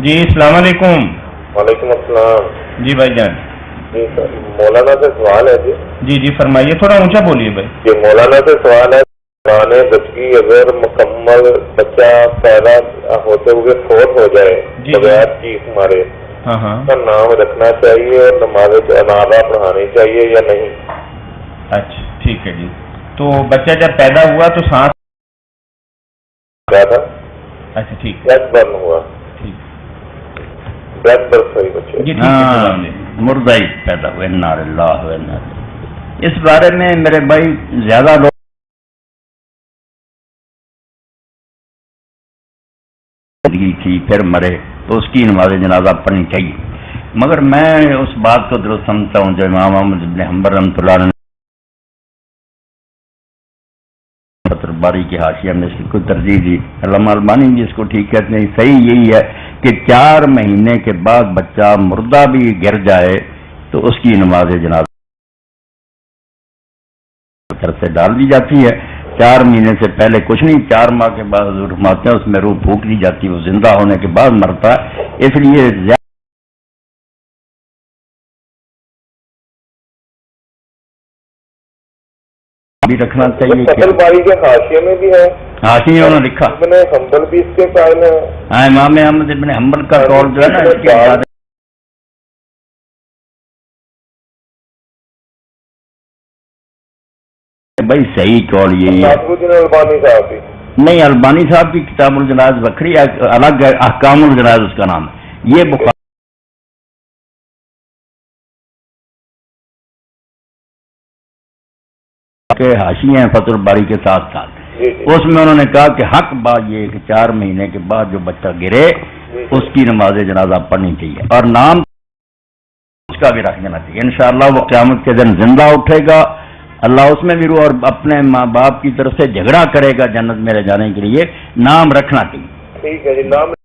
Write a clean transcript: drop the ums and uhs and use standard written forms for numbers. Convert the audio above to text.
جی السلام علیکم۔ وعلیکم السلام۔ جی بھائی جان۔ جی سر مولانا سے سوال ہے جی جی فرمائیے، تھوڑا اونچا بولیے بھائی۔ جی مولانا سے سوال ہے، پرانے بچی اگر مکمل بچہ پیدا ہوتے ہوئے فوت ہو جائے بغیر چیخ مارے کا نام رکھنا چاہیے اور نماز جنازہ پڑھانی چاہیے یا نہیں؟ اچھا ٹھیک ہے جی۔ تو بچہ جب پیدا ہوا تو سانس کیا تھا؟ اچھا ٹھیک ہے، بریتھ برن ہوا، بریتھ برن ہوئی بچے جی ٹھیک ہے، مردہ ہی پیدا ہوئے۔ انا للہ و انا الیہ۔ اس بارے میں میرے بھائی زیادہ لوگ تھی پھر مرے تو اس کی نماز جنازہ پڑھنی چاہیے، مگر میں اس بات کو درست سمجھتا ہوں جو امام احمد بن حنبل رحمۃ اللہ علیہ باری کی حاشیہ میں اس کو ترجیح دی، علامہ البانی بھی اس کو ٹھیک کہتے ہیں۔ صحیح یہی ہے کہ 4 مہینے کے بعد بچہ مردہ بھی گر جائے تو اس کی نماز جنازہ گھر سے ڈال دی جاتی ہے۔ 4 مہینے سے پہلے کچھ نہیں، 4 ماہ کے بعد حضور فرماتے ہیں اس میں روح پھونک دی جاتی ہے، وہ زندہ ہونے کے بعد مرتا ہے۔ اس لیے بھی رکھنا چاہیے۔ فتح الباری کے حاشیے میں بھی ہے، حاشیے انہوں نے لکھا ابن حنبل بھی اس کے قائل ہیں۔ امام احمد ابن حنبل کا قول جو ہے نا اس کے بعد بھائی صحیح قول یہی ہے۔ البانی صاحب بھی نہیں، البانی صاحب کی کتاب الجنائز وکری الگ ہے، احکام الجنائز اس کا نام ہے۔ یہ بخاری کے حاشیے ہیں فتح الباری کے ساتھ ساتھ، اس میں انہوں نے کہا کہ حق بات یہ ہے کہ 4 مہینے کے بعد جو بچہ گرے اس کی نماز جنازہ پڑھنی چاہیے اور نام اس کا بھی رکھ دینا چاہیے۔ انشاءاللہ وہ قیامت کے دن زندہ اٹھے گا، اللہ اس میں بھی روح اور اپنے ماں باپ کی طرف سے جھگڑا کرے گا جنت میں لے جانے کے لیے، نام رکھنا چاہیے۔ ٹھیک ہے جی، نام